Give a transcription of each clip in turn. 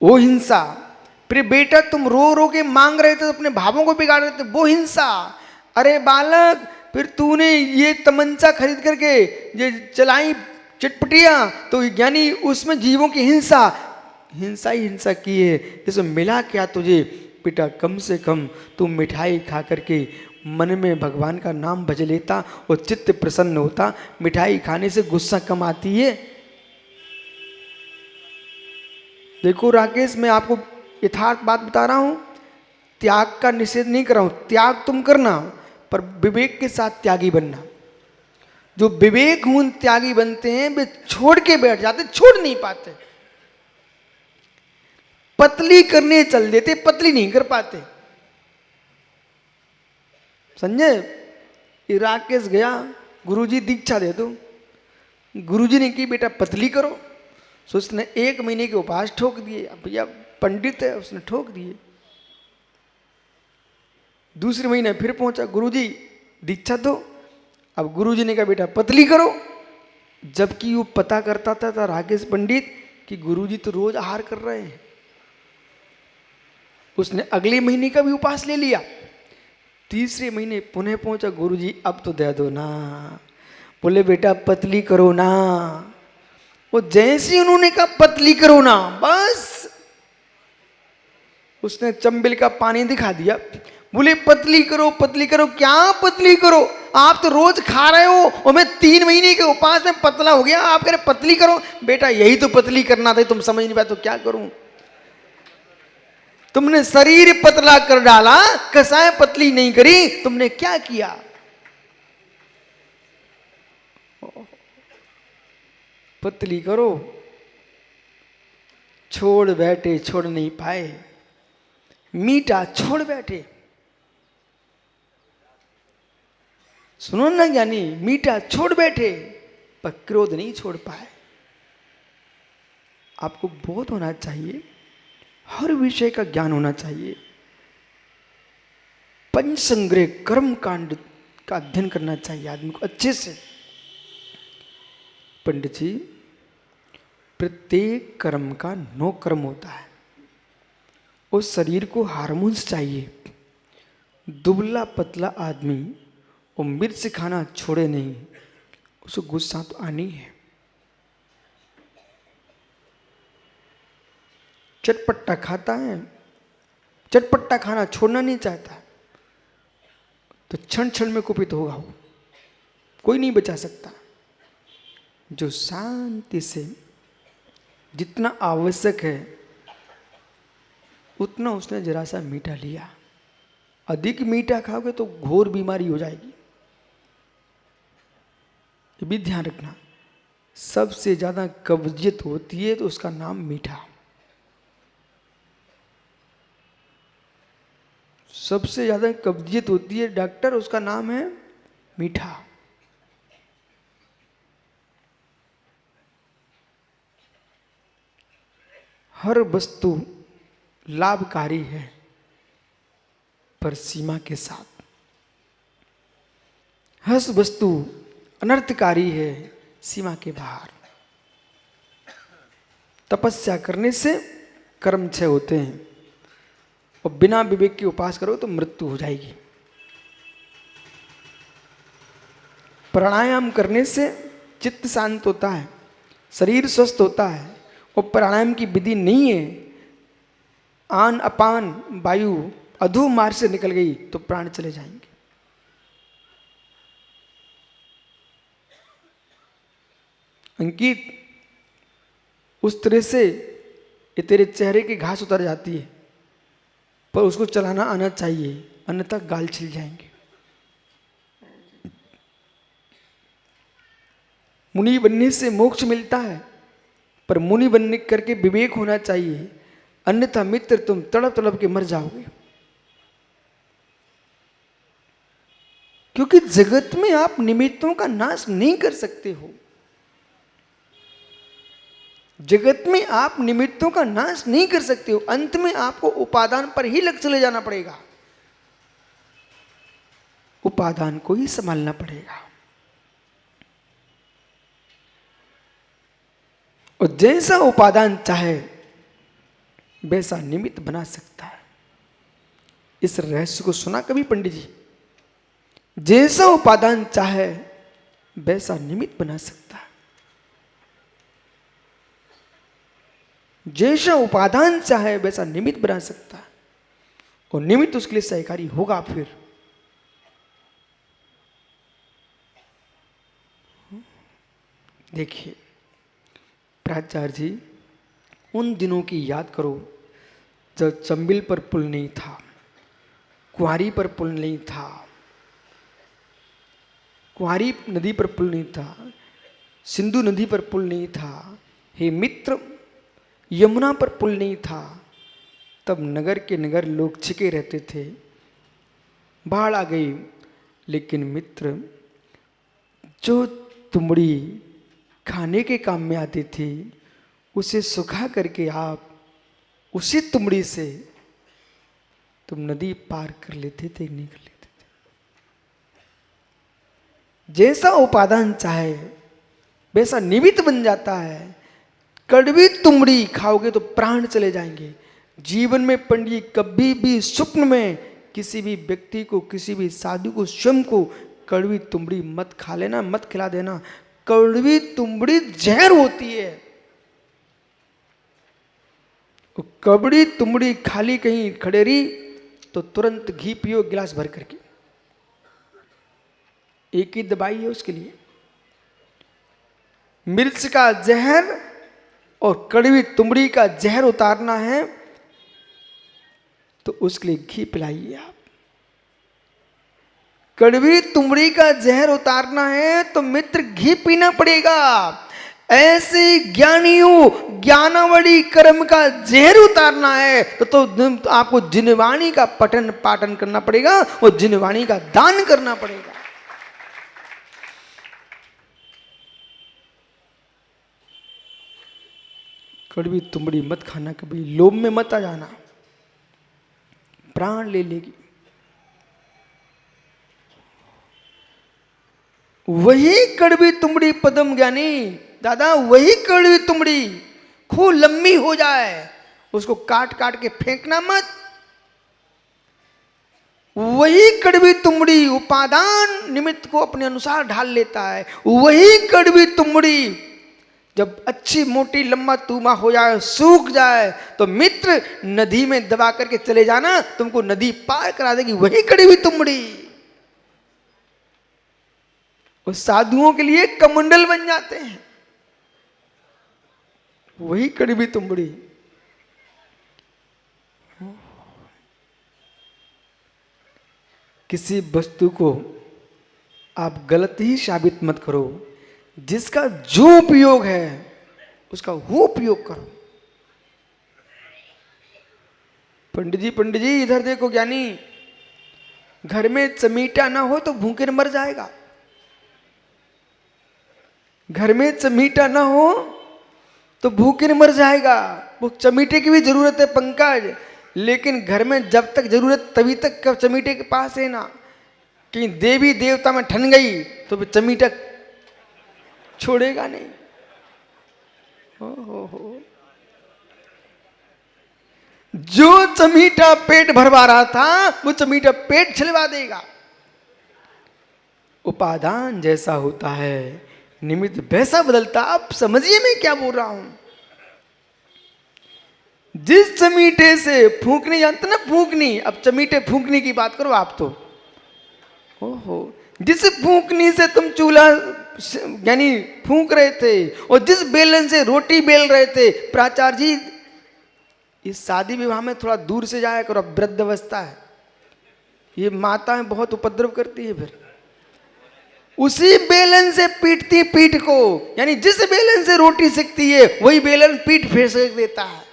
वो हिंसा। फिर बेटा तुम रो रो के मांग रहे थे तो अपने भावों को बिगाड़ रहे थे, वो हिंसा। अरे बालक फिर तूने ये तमंचा खरीद करके ये चलाई चटपटियां, तो यानी उसमें जीवों की हिंसा, हिंसा ही हिंसा की है। इसमें मिला क्या तुझे बेटा? कम से कम तू मिठाई खा करके मन में भगवान का नाम भज लेता और चित्त प्रसन्न होता। मिठाई खाने से गुस्सा कम आती है। देखो राकेश, मैं आपको यथार्थ बात बता रहा हूं, त्याग का निषेध नहीं कर रहा हूं, त्याग तुम करना पर विवेक के साथ त्यागी बनना। जो विवेकहीन त्यागी बनते हैं वे छोड़ के बैठ जाते, छोड़ नहीं पाते। पतली करने चल देते, पतली नहीं कर पाते। संजय, राकेश गया, गुरुजी दीक्षा दे दो। गुरुजी ने की बेटा पतली करो, तो उसने 1 महीने के उपवास ठोक दिए। अब भैया पंडित है, उसने ठोक दिए। दूसरे महीने फिर पहुंचा, गुरुजी दीक्षा दो। अब गुरुजी ने कहा बेटा पतली करो। जबकि वो पता करता था राकेश पंडित कि गुरुजी तो रोज आहार कर रहे हैं। उसने अगले महीने का भी उपवास ले लिया। तीसरे महीने पुनः पहुंचा, गुरुजी अब तो दे दो ना। बोले बेटा पतली करो ना। वो जैसे उन्होंने कहा पतली करो ना, बस उसने चंबिल का पानी दिखा दिया। बोले पतली करो पतली करो। क्या पतली करो? आप तो रोज खा रहे हो और मैं 3 महीने के उपवास में पतला हो गया, आप कह रहे पतली करो। बेटा यही तो पतली करना था, तुम समझ नहीं पाए तो क्या करूं? तुमने शरीर पतला कर डाला, कसाय पतली नहीं करी, तुमने क्या किया? पतली करो। छोड़ बैठे, छोड़ नहीं पाए। मीठा छोड़ बैठे। सुनो ना ज्ञानी, मीठा छोड़ बैठे पर क्रोध नहीं छोड़ पाए। आपको बोध होना चाहिए, हर विषय का ज्ञान होना चाहिए। पंचसंग्रह कर्म कांड का अध्ययन करना चाहिए आदमी को अच्छे से। पंडित जी, प्रत्येक कर्म का 9 कर्म होता है। उस शरीर को हार्मोन्स चाहिए। दुबला पतला आदमी वो मिर्च खाना छोड़े नहीं, उसको गुस्सा तो आनी है। चटपटा खाता है, चटपटा खाना छोड़ना नहीं चाहता, तो क्षण क्षण में कुपित होगा वो, कोई नहीं बचा सकता। जो शांति से जितना आवश्यक है उतना उसने जरा सा मीठा लिया। अधिक मीठा खाओगे तो घोर बीमारी हो जाएगी। ये भी ध्यान रखना। सबसे ज्यादा कब्जियत होती है तो उसका नाम मीठा। सबसे ज्यादा कब्जियत होती है डॉक्टर, उसका नाम है मीठा। हर वस्तु लाभकारी है पर सीमा के साथ। हर वस्तु अनर्थकारी है सीमा के बाहर। तपस्या करने से कर्म क्षय होते हैं और बिना विवेक के उपास करो तो मृत्यु हो जाएगी। प्राणायाम करने से चित्त शांत होता है, शरीर स्वस्थ होता है। और प्राणायाम की विधि नहीं है आन अपान वायु अधो मार्ग से निकल गई तो प्राण चले जाएंगे। अंकित, उस तरह से ये तेरे चेहरे की घास उतर जाती है, पर उसको चलाना आना चाहिए, अन्यथा गाल छिल जाएंगे। मुनि बनने से मोक्ष मिलता है, पर मुनि बनने करके विवेक होना चाहिए, अन्यथा मित्र तुम तड़प तड़प के मर जाओगे। क्योंकि जगत में आप निमित्तों का नाश नहीं कर सकते हो। जगत में आप निमित्तों का नाश नहीं कर सकते हो। अंत में आपको उपादान पर ही लग चले जाना पड़ेगा। उपादान को ही संभालना पड़ेगा। और जैसा उपादान चाहे वैसा निमित्त बना सकता है। इस रहस्य को सुना कभी पंडित जी? जैसा उपादान चाहे वैसा निमित्त बना सकता है। जैसा उपादान चाहे वैसा निमित्त बना सकता है, और निमित्त उसके लिए सहकारी होगा। फिर देखिए प्राचार्य जी, उन दिनों की याद करो जब चंबिल पर पुल नहीं था, कुंवारी पर पुल नहीं था, कुंवारी नदी पर पुल नहीं था, सिंधु नदी पर पुल नहीं था, हे मित्र यमुना पर पुल नहीं था। तब नगर के नगर लोग छिके रहते थे। बाढ़ आ गई, लेकिन मित्र जो तुमड़ी खाने के काम में आती थी उसे सुखा करके आप उसी तुमड़ी से तुम नदी पार कर लेते थे, नहीं कर लेते थे। जैसा उपादान चाहे वैसा निमित्त बन जाता है। कड़वी तुमड़ी खाओगे तो प्राण चले जाएंगे। जीवन में पंडित कभी भी स्वप्न में किसी भी व्यक्ति को, किसी भी साधु को, स्वयं को कड़वी तुमड़ी मत खा लेना, मत खिला देना। कड़वी तुमड़ी जहर होती है। कड़वी तुमड़ी खाली कहीं खड़े रही तो तुरंत घी पियो गिलास भर करके। एक ही दवाई है उसके लिए। मिर्च का जहर और कड़वी तुमड़ी का जहर उतारना है तो उसके लिए घी पिलाइए आप। कड़वी तुमड़ी का जहर उतारना है तो मित्र घी पीना पड़ेगा। ऐसे ज्ञानियों ज्ञानावली कर्म का जहर उतारना है तो आपको जिनवाणी का पठन पाठन करना पड़ेगा और जिनवाणी का दान करना पड़ेगा। कड़वी तुमड़ी मत खाना, कभी लोभ में मत आ जाना, प्राण ले लेगी। वही कड़वी तुमड़ी पदम ज्ञानी दादा, वही कड़वी तुमड़ी खूब लंबी हो जाए उसको काट काट के फेंकना मत। वही कड़वी तुमड़ी उपादान निमित्त को अपने अनुसार ढाल लेता है। वही कड़वी तुमड़ी जब अच्छी मोटी लंबा तूमा हो जाए, सूख जाए तो मित्र नदी में दबा करके चले जाना, तुमको नदी पार करा देगी वही कड़वी तुमड़ी। उस साधुओं के लिए कमंडल बन जाते हैं वही कड़वी तुमड़ी। किसी वस्तु को आप गलत ही साबित मत करो। जिसका जो उपयोग है उसका वो उपयोग करो। पंडित जी इधर देखो ज्ञानी, घर में चमीटा ना हो तो भूखे मर जाएगा। घर में चमीटा ना हो तो भूखे मर जाएगा। वो चमीटे की भी जरूरत है पंकज, लेकिन घर में जब तक जरूरत तभी तक कब चमीटे के पास है ना। कि देवी देवता में ठन गई तो चमीटा छोड़ेगा नहीं। हो। जो चमीटा पेट भरवा रहा था वो चमीटा पेट छिलवा देगा। उपादान जैसा होता है निमित्त वैसा बदलता। आप समझिए मैं क्या बोल रहा हूं। जिस चमीटे से फूंकनी जानते ना, फूंकनी, अब चमीटे फूंकनी की बात करो आप तो। ओहो, जिस फूंकनी से तुम चूल्हा यानी फूंक रहे थे और जिस बेलन से रोटी बेल रहे थे, प्राचार्य जी इस शादी विवाह में थोड़ा दूर से जाया करो। अब वृद्ध अवस्था है, ये माताएं बहुत उपद्रव करती है। फिर उसी बेलन से पीटती पीठ को, यानी जिस बेलन से रोटी सेकती है वही बेलन पीठ फेर सेक देता है।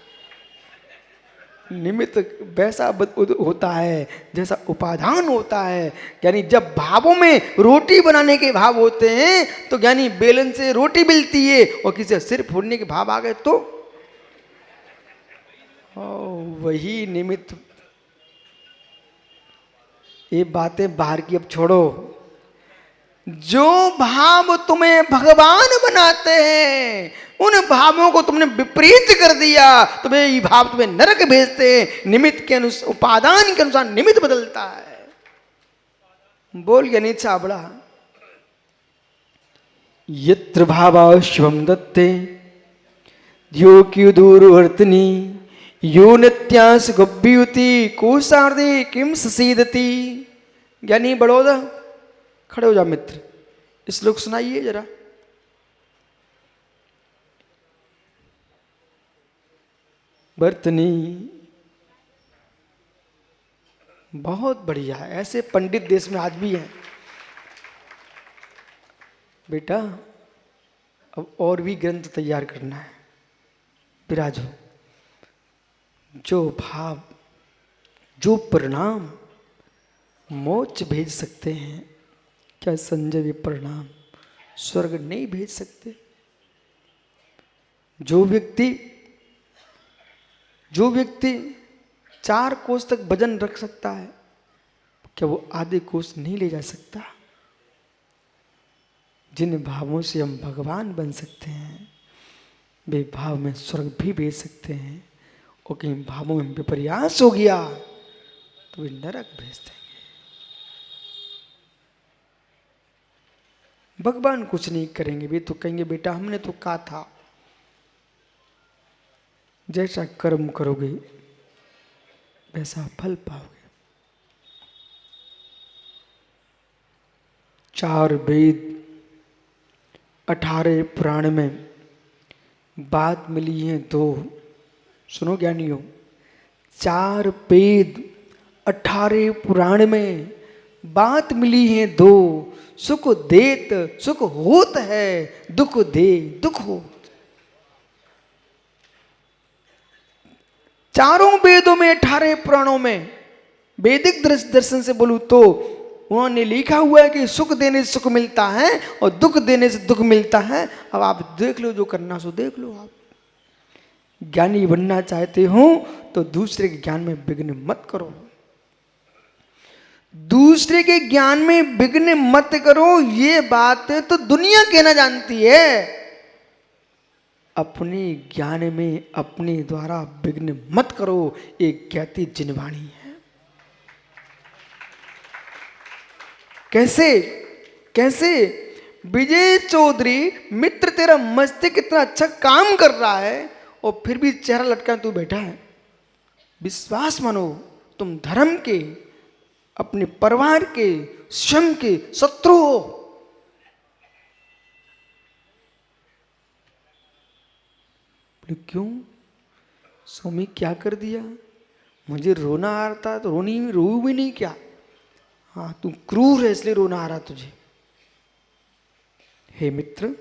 निमित्त वैसा होता है जैसा उपादान होता है। यानी जब भावों में रोटी बनाने के भाव होते हैं तो यानी बेलन से रोटी मिलती है, और किसी सिर फोड़ने के भाव आ गए तो वही निमित्त। ये बातें बाहर की अब छोड़ो। जो भाव तुम्हें भगवान बनाते हैं उन भावों को तुमने विपरीत कर दिया, तो वे भाव तुम्हें नरक भेजते हैं। निमित्त के अनुसार, उपादान के अनुसार निमित्त बदलता है। बोल गया नीचा चाबड़ा, यत्र भावा शिवम दत्ते यो क्यू दूरवर्तनी यो नित्यास गभ्युति कोशार्दे किम ससीदति। ज्ञानी बड़ौदा, खड़े हो जा मित्र, श्लोक सुनाइए जरा। वर्तनी, बहुत बढ़िया, ऐसे पंडित देश में आज भी हैं। बेटा अब और भी ग्रंथ तैयार करना है, विराजो। जो भाव, जो परिणाम मोक्ष भेज सकते हैं, क्या संजय वे परिणाम स्वर्ग नहीं भेज सकते? जो व्यक्ति 4 कोस तक वजन रख सकता है, क्या वो आधे कोस नहीं ले जा सकता? जिन भावों से हम भगवान बन सकते हैं, वे भाव में स्वर्ग भी भेज सकते हैं। और कहीं भावों में विपर्यास हो गया तो वे नरक भेज देंगे। भगवान कुछ नहीं करेंगे, वे तो कहेंगे बेटा हमने तो कहा था, जैसा कर्म करोगे वैसा फल पाओगे। 4 वेद 18 पुराण में बात मिली है 2। सुनो ज्ञानियों, 4 वेद 18 पुराण में बात मिली है 2। सुख देत सुख होत है, दुख दे दुख होत। चारों वेदों में 18 पुराणों में वैदिक दर्शन से बोलूं तो उन्होंने लिखा हुआ है कि सुख देने से सुख मिलता है और दुख देने से दुख मिलता है। अब आप देख लो, जो करना सो देख लो। आप ज्ञानी बनना चाहते हो तो दूसरे के ज्ञान में विघ्न मत करो, दूसरे के ज्ञान में विघ्न मत करो। ये बात तो दुनिया कहना जानती है, अपने ज्ञान में अपने द्वारा विघ्न मत करो, एक कहती जिनवाणी है। कैसे कैसे विजय चौधरी मित्र, तेरा मस्तिष्क इतना अच्छा काम कर रहा है और फिर भी चेहरा लटका तू बैठा है। विश्वास मानो, तुम धर्म के, अपने परिवार के, स्वयं के शत्रु हो। क्यों स्वामी, क्या कर दिया? मुझे रोना आ रहा था तो रो भी नहीं क्या? हाँ, तू क्रूर है इसलिए रोना आ रहा तुझे। हे मित्र,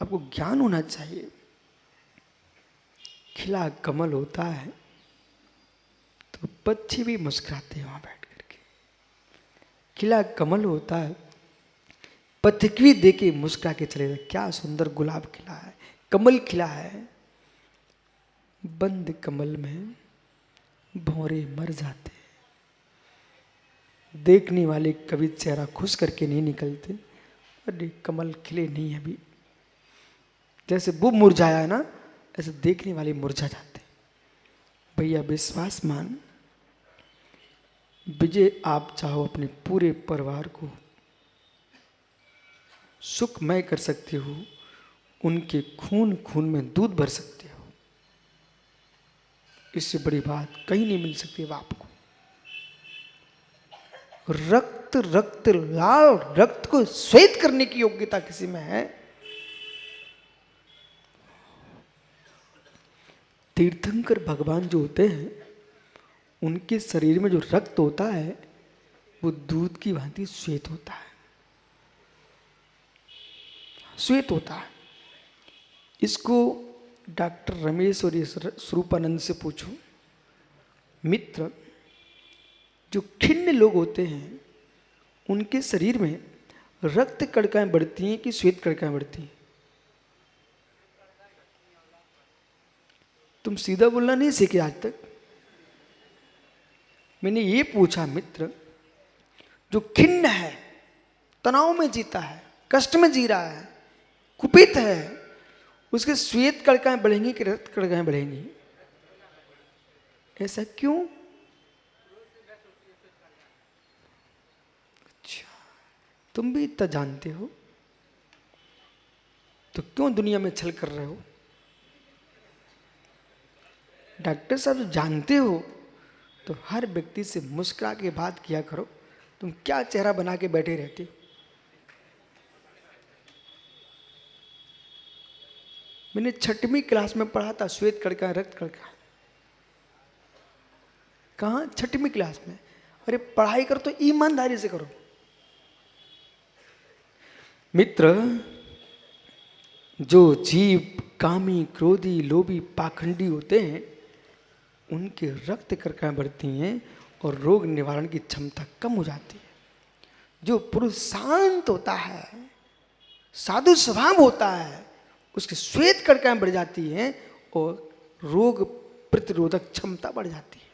आपको ज्ञान होना चाहिए। खिला कमल होता है तो पक्षी भी मुस्कुराते हैं वहां बैठ करके। खिला कमल होता है, पथिकवी देके मुस्कुरा के चले जाए, क्या सुंदर गुलाब खिला है, कमल खिला है। बंद कमल में भौरे मर जाते, देखने वाले कभी चेहरा खुश करके नहीं निकलते, अरे कमल खिले नहीं अभी। जैसे वो मुरझाया है ना, ऐसे देखने वाले मुरझा जाते। भैया विश्वास मान, विजय आप चाहो अपने पूरे परिवार को सुखमय कर सकते हो, उनके खून खून में दूध भर सकते हो। इससे बड़ी बात कहीं नहीं मिल सकती बाप को। रक्त रक्त लाल रक्त को श्वेत करने की योग्यता किसी में है? तीर्थंकर भगवान जो होते हैं, उनके शरीर में जो रक्त होता है वो दूध की भांति श्वेत होता है, श्वेत होता है। इसको डॉक्टर रमेश और स्वरूपानंद से पूछो। मित्र, जो खिन्न लोग होते हैं उनके शरीर में रक्त कणिकाएं बढ़ती हैं कि श्वेत कणिकाएं बढ़ती हैं? तुम सीधा बोलना नहीं सीखे आज तक। मैंने ये पूछा, मित्र जो खिन्न है, तनाव में जीता है, कष्ट में जी रहा है, कुपित है, उसके श्वेत कणिकाएं बढ़ेंगी कि रक्त कणिकाएं बढ़ेंगी? ऐसा क्यों? अच्छा, तुम भी इतना जानते हो तो क्यों दुनिया में छल कर रहे हो? डॉक्टर साहब जब जानते हो तो हर व्यक्ति से मुस्कुरा के बात किया करो। तुम क्या चेहरा बना के बैठे रहते हो? मैंने 6वीं क्लास में पढ़ा था श्वेत कणिका रक्त कणिका। कहाँ? 6वीं क्लास में। अरे पढ़ाई करो तो ईमानदारी से करो। मित्र, जो जीव कामी, क्रोधी, लोभी, पाखंडी होते हैं उनके रक्त कणिकाएं बढ़ती हैं और रोग निवारण की क्षमता कम हो जाती है। जो पुरुष शांत होता है, साधु स्वभाव होता है, उसकी श्वेत कणिकाएं बढ़ जाती हैं और रोग प्रतिरोधक क्षमता बढ़ जाती है।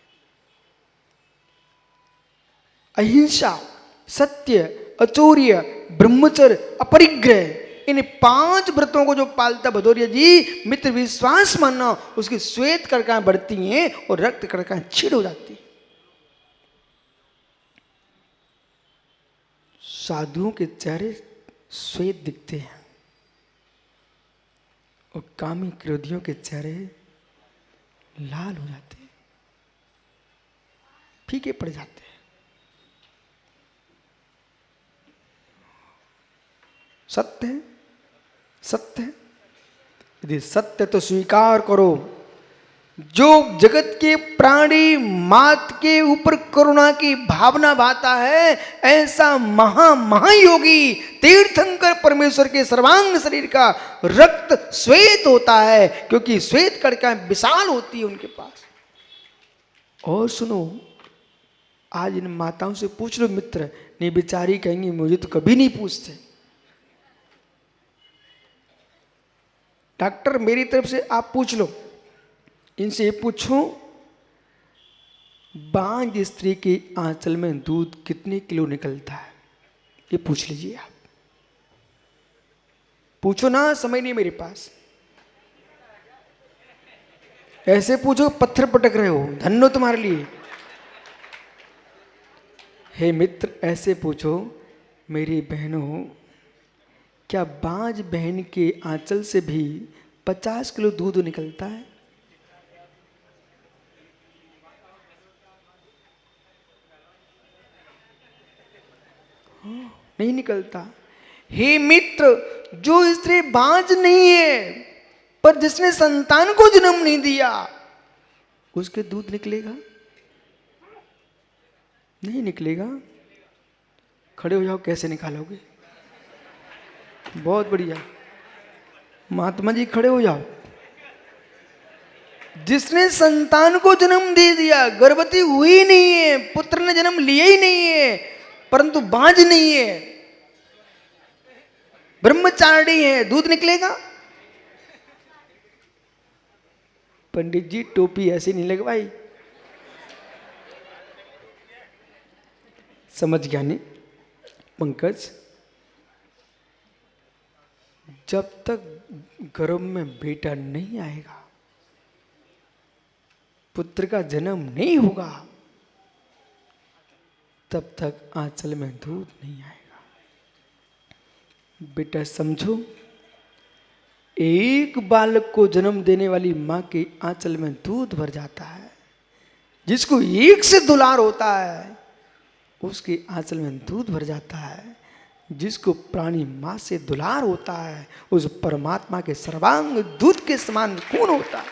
अहिंसा, सत्य, अचौर्य, ब्रह्मचर्य, अपरिग्रह, इन 5 व्रतों को जो पालता भदौरिया जी, मित्र विश्वास मानना, उसकी श्वेत कणिकाएं बढ़ती हैं और रक्त कणिकाएं छीड़ हो जाती हैं। साधुओं के चेहरे श्वेत दिखते हैं और कामी क्रोधियों के चेहरे लाल हो जाते हैं, फीके पड़ जाते हैं। सत्य है, सत्य है। यदि सत्य तो स्वीकार करो। जो जगत के प्राणी मात के ऊपर करुणा की भावना भाता है, ऐसा महायोगी तीर्थंकर परमेश्वर के सर्वांग शरीर का रक्त श्वेत होता है, क्योंकि श्वेत कणिकाएं विशाल होती है उनके पास। और सुनो, आज इन माताओं से पूछ लो मित्र, नहीं बेचारी कहेंगी मुझे तो कभी नहीं पूछते। डॉक्टर मेरी तरफ से आप पूछ लो, इनसे ये पूछो, बांझ स्त्री के आंचल में दूध कितने किलो निकलता है? ये पूछ लीजिए आप। पूछो ना, समय नहीं मेरे पास। ऐसे पूछो पत्थर पटक रहे हो, धन्नो तुम्हारे लिए। हे मित्र, ऐसे पूछो, मेरी बहनों, क्या बांझ बहन के आंचल से भी 50 किलो दूध निकलता है? नहीं निकलता। हे मित्र, जो स्त्री बांझ नहीं है पर जिसने संतान को जन्म नहीं दिया, उसके दूध निकलेगा? नहीं निकलेगा। खड़े हो जाओ, कैसे निकालोगे? बहुत बढ़िया, महात्मा जी खड़े हो जाओ। जिसने संतान को जन्म दे दिया, गर्भवती हुई नहीं है, पुत्र ने जन्म लिया ही नहीं है, परंतु बांझ नहीं है, ब्रह्मचारिणी है, दूध निकलेगा? पंडित जी टोपी ऐसी नहीं लगवाई। समझ गया नहीं पंकज? जब तक गर्भ में बेटा नहीं आएगा, पुत्र का जन्म नहीं होगा, तब तक आंचल में दूध नहीं आएगा। बेटा समझो, एक बालक को जन्म देने वाली मां के आंचल में दूध भर जाता है। जिसको एक से दुलार होता है, उसके आंचल में दूध भर जाता है। जिसको प्राणी मां से दुलार होता है, उस परमात्मा के सर्वांग दूध के समान कौन होता है?